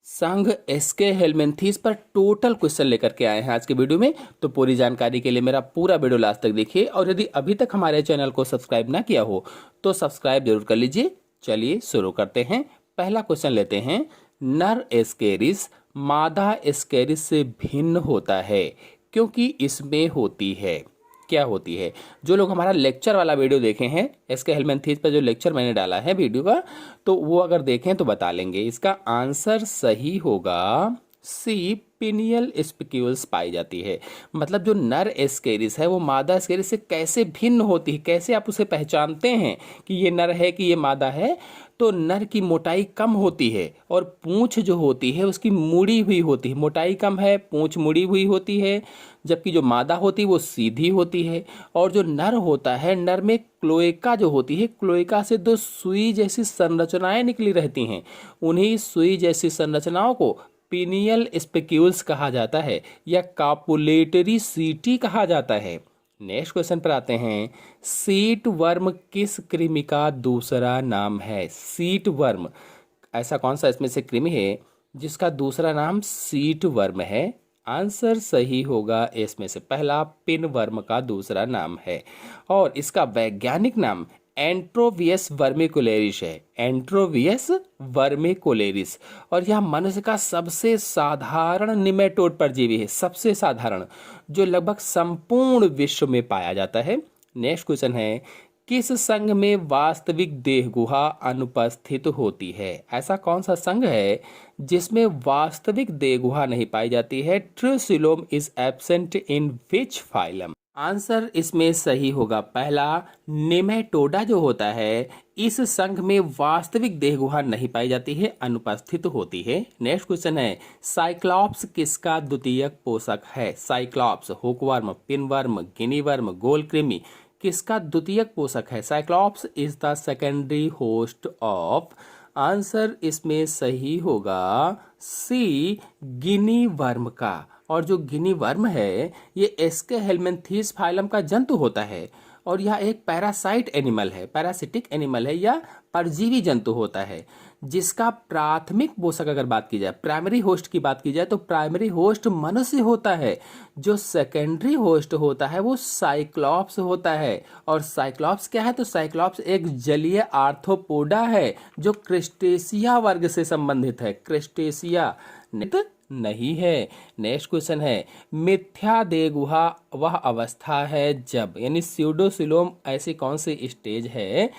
संघ एसके हेलमिंथीस पर total question लेकर के आए हैं आज के वीडियो में। तो पूरी जानकारी के लिए मेरा पूरा वीडियो लास्ट तक देखिए और यदि अभी तक हमारे चैनल को सब्सक्राइब ना किया हो तो सब्सक्राइब जरूर कर लीजिए। चलिए शुरू करते हैं। पहला क्वेश्चन लेते हैं। नर एस्केरिस मादा एस्केरिस से भिन्न होता है क्योंकि इसमें होती है, क्या होती है? जो लोग हमारा लेक्चर वाला वीडियो देखे हैं एसके हेलमिंथीस पर, जो लेक्चर मैंने डाला है वीडियो का, तो वो अगर देखें तो बता लेंगे। इसका आंसर सही होगा सी, पिनियल स्पिक्यूल्स पाई जाती है। मतलब जो नर एस्केरिस है वो मादा एस्केरिस से कैसे भिन्न होती है, कैसे आप उसे पहचानते हैं कि ये नर है कि ये मादा है? तो नर की मोटाई कम होती है और पूंछ जो होती है उसकी मुड़ी हुई होती है। मोटाई कम है, पूंछ मुड़ी हुई होती है, जबकि जो मादा होती है वो सीधी होती है। और जो नर होता है, नर में क्लोएका जो होती है, क्लोएका से दो सुई जैसी संरचनाएं निकली रहती हैं। उन्हीं सुई जैसी संरचनाओं को पिनियल स्पेक्यूल्स कहा जाता है या कापुलेटरी सीटी कहा जाता है। नेक्स्ट क्वेश्चन पर आते हैं। सीट वर्म किस कृमि का दूसरा नाम है? सीट वर्म, ऐसा कौन सा इसमें से कृमि है जिसका दूसरा नाम सीट वर्म है? आंसर सही होगा इसमें से पहला, पिन वर्म का दूसरा नाम है और इसका वैज्ञानिक नाम एंट्रोवियस वर्मिकुलेरिस है। एंट्रोवियस वर्मिकुलेरिस। और यह मनुष्य का सबसे साधारण निमेटोड परजीवी है, सबसे साधारण, जो लगभग संपूर्ण विश्व में पाया जाता है। नेक्स्ट क्वेश्चन है। किस संघ में वास्तविक देह गुहा अनुपस्थित होती है? ऐसा कौन सा संघ है जिसमें वास्तविक देह गुहा नहीं पाई जाती है? True coelom is absent in which phylum? Answer इसमें सही होगा पहला, नेमेटोडा जो होता है इस संघ में वास्तविक देह गुहा नहीं पाई जाती है, अनुपस्थित होती है। नेक्स्ट क्वेश्चन है। साइक्लॉप्स किसका द्वितीयक पोषक है? साइक्लॉप्स, हुकवर्म, पिनवर्म, गिनीवर्म, गोलकृमि, किसका द्वितीयक पोषक है? Cyclops is the secondary host of. Answer इसमें सही होगा सी, गिनी वर्म का। और जो गिनी वर्म है ये एस्के हेलमिंथीस फाइलम का जंतु होता है और यह एक पैरासाइट एनिमल है, पैरासिटिक एनिमल है या परजीवी जंतु होता है, जिसका प्राथमिक पोषक अगर बात की जाए, प्राइमरी होस्ट की बात की जाए, तो प्राइमरी होस्ट मनुष्य होता है। जो सेकेंडरी होस्ट होता है वो साइक्लॉप्स होता है। और साइक्लॉप्स क्या है? तो साइक्लॉप्स एक जलीय आर्थ्रोपोडा है जो क्रिस्टेशिया वर्ग से संबंधित है। क्रिस्टेशिया नहीं है। नेक्स्ट क्वेश्चन है। मिथ्या देह गुहा वह अवस्था है जब, यानी स्यूडोसिलोम ऐसी कौन सी स्टेज है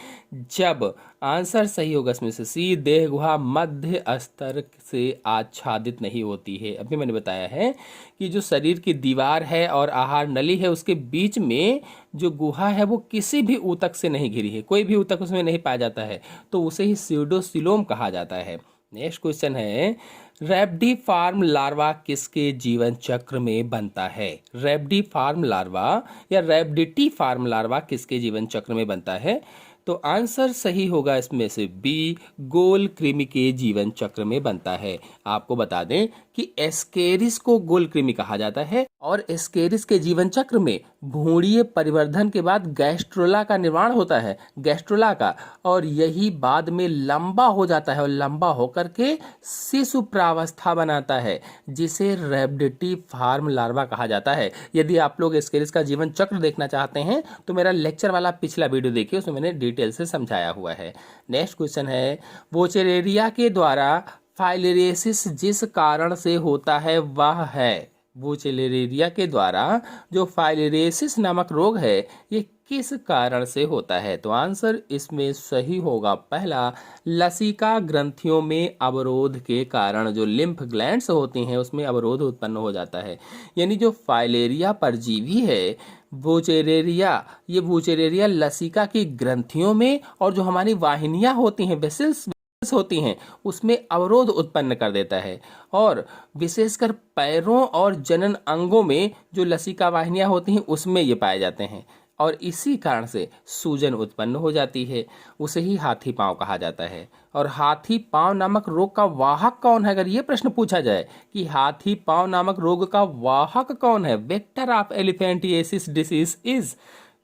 जब? आंसर सही होगा इसमें से सी, देह गुहा मध्य स्तर से आच्छादित नहीं होती है। अभी मैंने बताया है कि जो शरीर की दीवार है और आहार नली है उसके बीच में जो गुहा है वो किसी भी ऊतक से नहीं घिरी है, कोई भी ऊतक उसमें नहीं पाया जाता है, तो उसे ही स्यूडोसिलोम कहा जाता है। नेक्स्ट क्वेश्चन है। रैप्डिफॉर्म लार्वा किसके जीवन चक्र में बनता है? रैप्डिफॉर्म लार्वा या रैप्डिटिफॉर्म लार्वा किसके जीवन चक्र में बनता है? तो आंसर सही होगा इसमें से बी, गोल कृमि के जीवन चक्र में बनता है। आपको बता दें कि एस्केरिस को गोल कृमि कहा जाता है और एस्केरिस के जीवन चक्र में भ्रूणीय परिवर्धन के बाद गैस्ट्रोला का निर्माण होता है, गैस्ट्रोला का, और यही बाद में लंबा हो जाता है और लंबा होकर के शिशु प्रावस्था बनाता है, जिसे रैप्डिटिफॉर्म लार्वा कहा जाता है। यदि आप लोग एस्केरिस का जीवन चक्र देखना चाहते हैं तो मेरा लेक्चर वाला पिछला वीडियो देखिए, उसमें मैंने डिटेल से समझाया हुआ है। नेक्स्ट क्वेश्चन है। वोचेरेरिया के द्वारा फाइलेरियोसिस जिस कारण से होता है वह है? वोचेरेरिया के द्वारा जो फाइलेरियोसिस नामक रोग है ये किस कारण से होता है? तो आंसर इसमें सही होगा पहला, लसिका ग्रंथियों में अवरोध के कारण, जो लिम्फ ग्लैंड्स होती हैं उसमें अवरोध उत्पन्न हो जाता है। यानी जो फाइलेरिया परजीवी है वोचेरेरिया, ये वोचेरेरिया लसिका की ग्रंथियों में और जो हमारी वाहिनियां होती हैं, वेसल्स होती हैं, उसमें अवरोध उत्पन्न कर देता है। और विशेषकर पैरों और जनन अंगों में जो लसिका वाहिनियां होती हैं उसमें ये पाए जाते हैं और इसी कारण से सूजन उत्पन्न हो जाती है। उसे ही हाथी पांव कहा जाता है। और हाथी पांव नामक रोग का वाहक कौन है? अगर ये प्रश्न पूछा जाए कि हाथी पांव नामक रोग का वाहक कौन है, वेक्टर ऑफ एलिफेंटिएसिस डिसीज इज,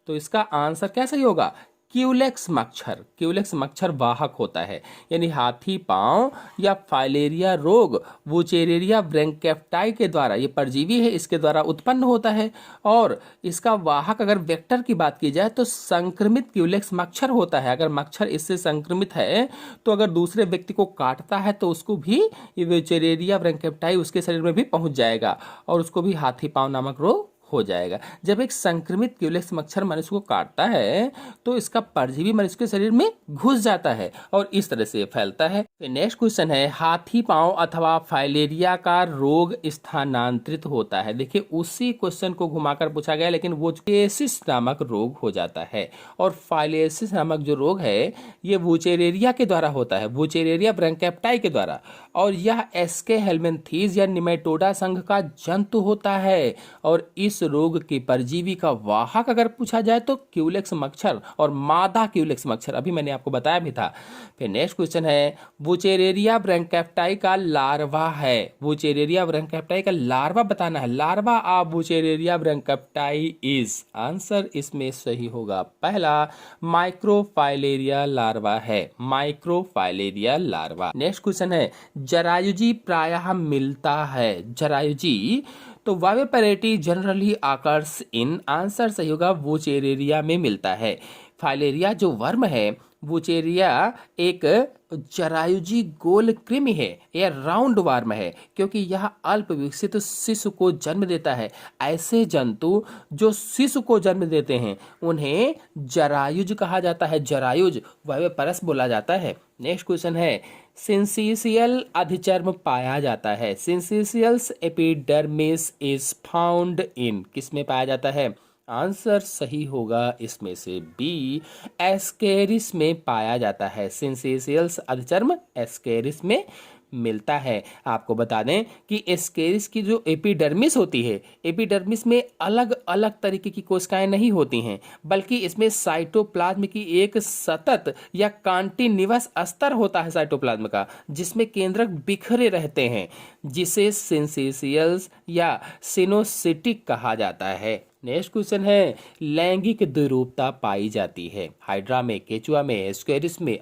तो इसका आंसर क्या सही होगा? क्यूलेक्स मच्छर वाहक होता है, यानी हाथी पांव या फाइलेरिया रोग वुचेरेरिया ब्रैंकेप्टाई के द्वारा, ये परजीवी है, इसके द्वारा उत्पन्न होता है। और इसका वाहक अगर वेक्टर की बात की जाए तो संक्रमित क्यूलेक्स मच्छर होता है। अगर मच्छर इससे संक्रमित है तो अगर दूसरे व्यक्ति को काटता है तो उसको भी ये वुचेरेरिया ब्रैंकेप्टाई उसके शरीर में भी पहुंच जाएगा और उसको भी हाथी पांव नामक रोग हो जाएगा। जब एक संक्रमित क्यूलेक्स मच्छर मनुष्य को काटता है तो इसका परजीवी मनुष्य के शरीर में घुस जाता है और इस तरह से फैलता है। नेक्स्ट क्वेश्चन है, हाथी पांव अथवा फाइलेरिया का रोग स्थानांतरित होता है। देखिए उसी क्वेश्चन को घुमाकर पूछा गया, लेकिन वुचेरेसिस नामक रोग हो जाता है और फाइलेरियासिस नामक जो रोग है ये वुचेरेरिया के द्वारा होता है, वुचेरेरिया ब्रैंकेप्टाई के द्वारा, और यह एस्के हेलमिंथीज या निमेटोडा संघ का जंतु होता है। और इस रोग के परजीवी का वाहक अगर पूछा जाए तो क्यूलेक्स मच्छर और मादा क्यूलेक्स मच्छर, अभी मैंने आपको बताया भी था। फिर नेक्स्ट क्वेश्चन है, वुचेरेरिया ब्रैंकेप्टाई का लार्वा है। वुचेरेरिया ब्रैंकेप्टाई का लार्वा बताना है। लार्वा ऑफ वुचेरेरिया ब्रैंकेप्टाई इज, आंसर इसमें सही होगा पहला माइक्रोफाइलेरिया लार्वा है, माइक्रोफाइलेरिया लार्वा। नेक्स्ट क्वेश्चन है, जरायुजी प्रायः मिलता है। जरायुजी तो वाइविपैरिटी जनरली आकर्स इन, आंसर सही होगा वुचेरेरिया में मिलता है। फाइलेरिया जो वर्म है, वुचेरिया एक जरायुजी गोल कृमि है, यह राउंड वर्म है क्योंकि यह अल्प विकसित शिशु को जन्म देता है। ऐसे जंतु जो शिशु को जन्म देते हैं उन्हें जरायुज कहा जाता है, जरायुज वाइविपरस बोला जाता है। नेक्स्ट क्वेश्चन है, सिंसिशियल अधिचर्म पाया जाता है। सिंसिशियल्स एपिडर्मिस इज फाउंड इन, किसमें पाया जाता है? आंसर सही होगा इसमें से बी, एस्केरिस में पाया जाता है। सिंसिशियल्स अधिचर्म एस्केरिस में मिलता है। आपको बता दें कि एस्केरिस की जो एपिडर्मिस होती है, एपिडर्मिस में अलग अलग तरीके की कोशिकाएं नहीं होती हैं, बल्कि इसमें साइटोप्लाज्म की एक सतत या कॉन्टिन्यूअस स्तर होता है साइटोप्लाज्म का, जिसमें केंद्रक बिखरे रहते हैं, जिसे सिंसिशियल्स या सिनोसिटिक कहा जाता है। नेक्स्ट क्वेश्चन है, लैंगिक द्विरूपता पाई जाती है। हाइड्रा में, केचुआ में, एस्केरिस में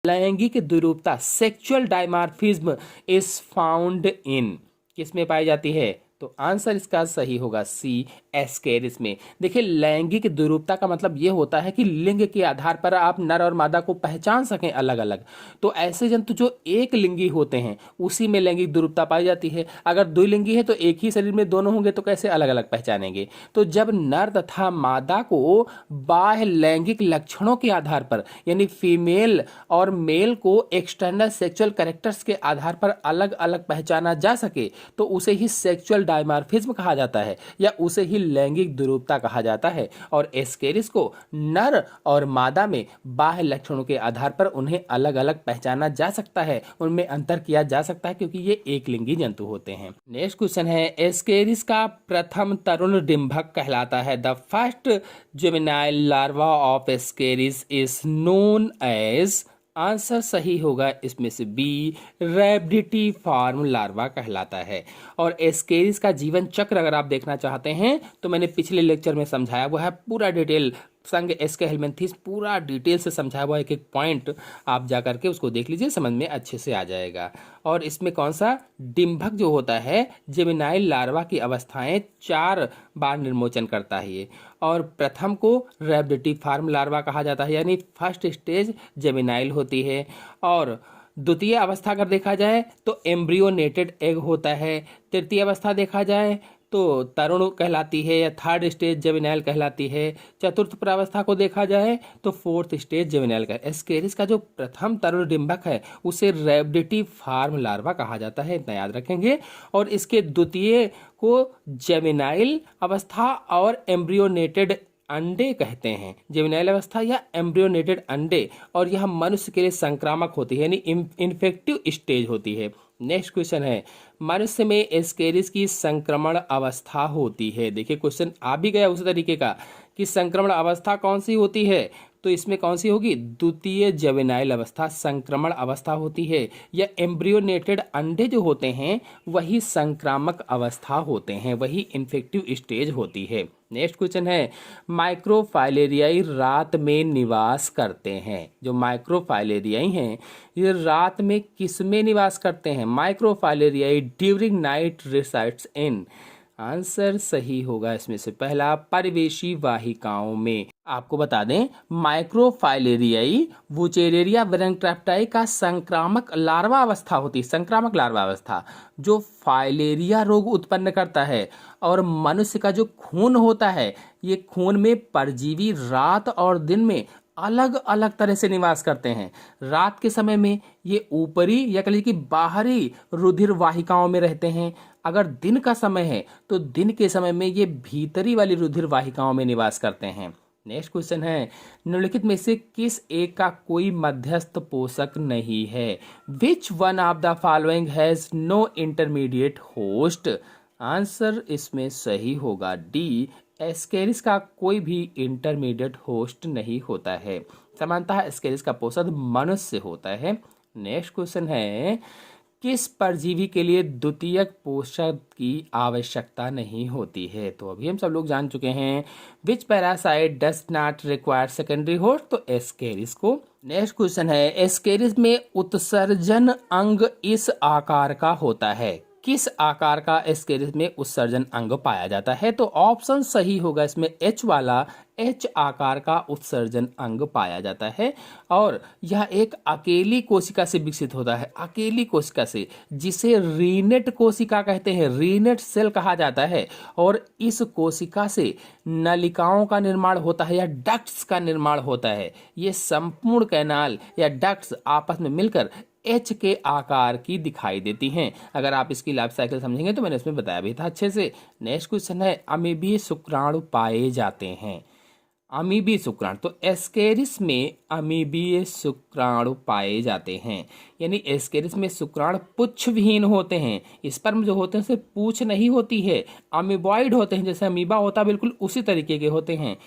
लैंगिक द्विरूपता sexual dimorphism is found in, किसमें पाई जाती है? तो आंसर इसका सही होगा सी, एस्केरिस में। देखिए लैंगिक द्विरूपता का मतलब ये होता है कि लिंग के आधार पर आप नर और मादा को पहचान सकें अलग अलग। तो ऐसे जंतु जो एक लिंगी होते हैं उसी में लैंगिक द्विरूपता पाई जाती है। अगर द्विलिंगी है तो एक ही शरीर में दोनों होंगे तो कैसे अलग अलग पहचानेंगे? तो जब नर तथा मादा को बाह्य लैंगिक लक्षणों के आधार पर, यानी फीमेल और मेल को एक्सटर्नल सेक्सुअल कैरेक्टर्स के आधार पर अलग अलग पहचाना जा सके तो उसे ही सेक्सुअल डायमॉर्फिज्म कहा जाता है या उसे ही लैंगिक द्विरूपता कहा जाता है। और एस्केरिस को नर और मादा में बाह्य लक्षणों के आधार पर उन्हें अलग अलग पहचाना जा सकता है, उनमें अंतर किया जा सकता है क्योंकि ये एक लिंगी जंतु होते हैं। नेक्स्ट क्वेश्चन है, एस्केरिस का प्रथम तरुण डिंभक कहलाता है। The first juvenile larva of Ascaris is known as, answer सही होगा इसमें से बी, रैबिडिटी फार्म लार्वा कहलाता है। और एस्केरिस का जीवन चक्र अगर आप देखना चाहते हैं तो मैंने पिछले लेक्चर में समझाया हुआ है, पूरा डिटेल संग एस्के हेलमिंथीज पूरा डिटेल से समझाया हुआ, एक एक पॉइंट आप जा करके उसको देख लीजिए, समझ में अच्छे से आ जाएगा। और इसमें कौन सा डिंभक जो होता है जेमिनाइल लार्वा की अवस्थाएं 4 बार निर्मोचन करता है ये। और प्रथम को रैबिडिटी फार्म लार्वा कहा जाता है, यानी फर्स्ट स्टेज जेमिनाइल होती है। और द्वितीय अवस्था अगर देखा जाए तो एम्ब्रियोनेटेड एग होता है। तृतीय अवस्था देखा जाए तो तरुण कहलाती है या थर्ड स्टेज जेमिनाइल कहलाती है। चतुर्थ प्रावस्था को देखा जाए तो फोर्थ स्टेज जेमिनाइल का। एस्केरिस का जो प्रथम तरुण डिंभक है उसे रैबिडिटी फार्म लार्वा कहा जाता है, इतना याद रखेंगे। और इसके द्वितीय को जेमिनाइल अवस्था और एम्ब्रियोनेटेड अंडे कहते हैं, जेमिनाइल अवस्था या एम्ब्रियोनेटेड अंडे, और यह मनुष्य के लिए संक्रामक होती है, यानी इन्फेक्टिव स्टेज होती है। नेक्स्ट क्वेश्चन है, मनुष्य में एस्केरिस की संक्रमण अवस्था होती है। देखिए क्वेश्चन आ भी गया उसी तरीके का कि संक्रमण अवस्था कौन सी होती है, तो इसमें कौन सी होगी? द्वितीय जवेनाइल अवस्था संक्रमण अवस्था होती है, या एम्ब्रियोनेटेड अंडे जो होते हैं वही संक्रामक अवस्था होते हैं, वही इन्फेक्टिव स्टेज होती है। नेक्स्ट क्वेश्चन है, माइक्रोफाइलेरियाई रात में निवास करते हैं। जो माइक्रोफाइलेरियाई हैं ये रात में किस में निवास करते हैं? Microfilariae during night resides in. Answer सही होगा इसमें से पहला, परिवेशी वाहिकाओं में। आपको बता दें, माइक्रोफाइलेरियाई वुचेरेरिया वेरेंट्रेप्टाई का संक्रामक लार्वा अवस्था होती है, संक्रामक लार्वा अवस्था जो फाइलेरिया रोग उत्पन्न करता है। और मनुष्य का जो खून होता है, ये खून में परजीवी रात और दिन में अलग अलग तरह से निवास करते हैं। रात के समय में ये ऊपरी या कह लीजिए कि बाहरी रुधिर वाहिकाओं में रहते हैं। अगर दिन का समय है तो दिन के समय में ये भीतरी वाली रुधिर वाहिकाओं में निवास करते हैं। नेक्स्ट क्वेश्चन है, निम्नलिखित में से किस एक का कोई मध्यस्थ पोषक नहीं है? Which one of the following has no intermediate host. Answer इसमें सही होगा डी, एस्केरिस का कोई भी इंटरमीडिएट होस्ट नहीं होता है। सामान्यतः एस्केरिस का पोषक मनुष्य होता है। नेक्स्ट क्वेश्चन है, किस परजीवी के लिए द्वितीयक पोषक की आवश्यकता नहीं होती है? तो अभी हम सब लोग जान चुके हैं, which parasite does not require secondary host, तो एस्केरिस को। नेक्स्ट क्वेश्चन है, एस्केरिस में उत्सर्जन अंग इस आकार का होता है। किस आकार का एस्केरिस में उत्सर्जन अंग पाया जाता है? तो ऑप्शन सही होगा इसमें एच वाला, एच आकार का उत्सर्जन अंग पाया जाता है। और यह एक अकेली कोशिका से विकसित होता है, अकेली कोशिका से, जिसे रीनेट कोशिका कहते हैं, रीनेट सेल कहा जाता है। और इस कोशिका से नलिकाओं का निर्माण होता है या डक्ट्स का निर्माण होता है। ये संपूर्ण कैनाल या डक्ट्स आपस में मिलकर एच के आकार की दिखाई देती हैं। अगर आप इसकी लाइफ साइकिल समझेंगे तो मैंने इसमें बताया भी था अच्छे से। नेक्स्ट क्वेश्चन है, अमीबीय शुक्राणु पाए जाते हैं। अमीबीय शुक्राणु, तो एस्केरिस में अमीबीय शुक्राणु पाए जाते हैं, यानी एस्केरिस में शुक्राणु पुच्छविहीन होते हैं। स्पर्म जो होते हैं उसे पूछ नहीं होती है, अमीबॉइड होते हैं, जैसे अमीबा होता है बिल्कुल उसी तरीके के होते हैं,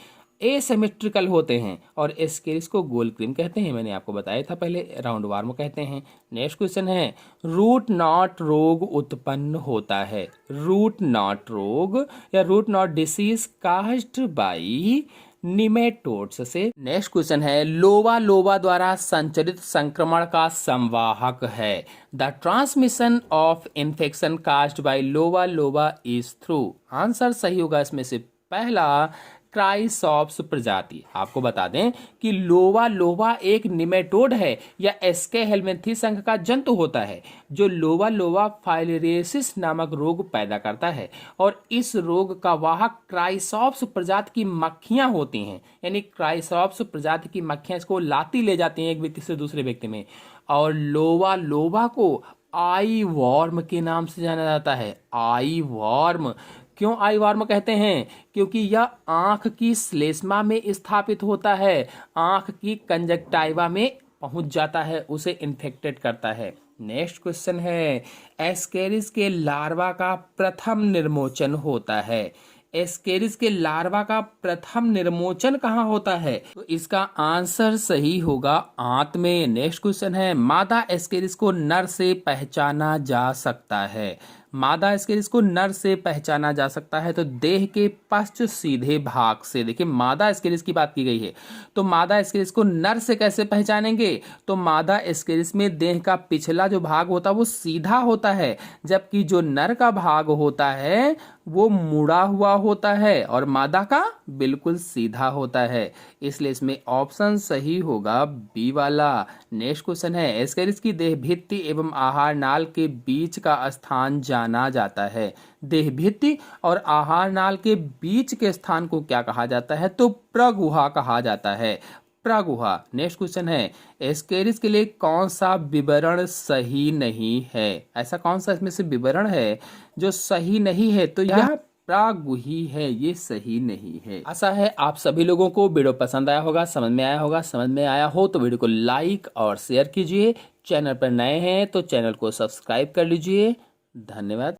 एसिमेट्रिकल होते हैं। और एस्केरिस को गोल क्रीम कहते हैं, मैंने आपको बताया था पहले, राउंड वार्म कहते हैं। नेक्स्ट क्वेश्चन है, रूट नॉट रोग उत्पन्न होता है। रूट नॉट रोग या root knot disease caused by nematodes से। नेक्स्ट क्वेश्चन है, लोवा लोवा द्वारा संचरित संक्रमण का संवाहक है। The transmission of infection caused by loa loa is through. Answer सही होगा इसमें से पहला, क्राइसॉप्स प्रजाति। आपको बता दें कि लोवा लोवा एक निमेटोड है या एस्के हेलमिंथीज संघ का जंतु होता है, जो लोवा लोवा फाइलेरियसिस नामक रोग पैदा करता है। और इस रोग का वाहक क्राइसॉप्स प्रजाति की मक्खियां होती हैं, यानी क्राइसॉप्स प्रजाति की मक्खियां इसको लाती ले जाती हैं एक व्यक्ति से दूसरे व्यक्ति में। और लोवा लोवा को आई वॉर्म के नाम से जाना जाता है। आई वॉर्म, क्यों आई वॉर्म कहते हैं? क्योंकि यह आंख की श्लेष्मा में स्थापित होता है, आंख की कंजक्टाइवा में पहुंच जाता है, उसे इन्फेक्टेड करता है। नेक्स्ट क्वेश्चन है, एस्केरिस के लार्वा का प्रथम निर्मोचन होता है। एस्केरिस के लार्वा का प्रथम निर्मोचन कहाँ होता है? तो इसका आंसर सही होगा आंत में। नेक्स्ट क्वेश्चन है, मादा एस्केरिस को नर से पहचाना जा सकता है। मादा एस्केरिस को नर से पहचाना जा सकता है तो देह के पश्च सीधे भाग से। देखिए, मादा एस्केरिस की बात की गई है, तो मादा एस्केरिस को नर से कैसे पहचानेंगे? तो मादा एस्केरिस में देह का पिछला जो भाग होता है वो सीधा होता है, जबकि जो नर का भाग होता है वो मुड़ा हुआ होता है और मादा का बिल्कुल सीधा होता है। इसलिए इसमें ऑप्शन सही होगा बी वाला। नेक्स्ट क्वेश्चन है, एस्केरिस की देह भित्ति एवं आहार नाल के बीच का स्थान जाना जाता है। देह भित्ति और आहार नाल के बीच के स्थान को क्या कहा जाता है? तो प्रगुहा कहा जाता है, प्रगुहा। नेक्स्ट क्वेश्चन है, एस्केरिस के लिए कौन सा विवरण सही नहीं है? ऐसा कौन सा इसमें से विवरण है जो सही नहीं है? तो यह प्रागुही है, ये सही नहीं है। आशा है आप सभी लोगों को वीडियो पसंद आया होगा, समझ में आया होगा। समझ में आया हो तो वीडियो को लाइक और शेयर कीजिए। चैनल पर नए हैं तो चैनल को सब्सक्राइब कर लीजिए। धन्यवाद।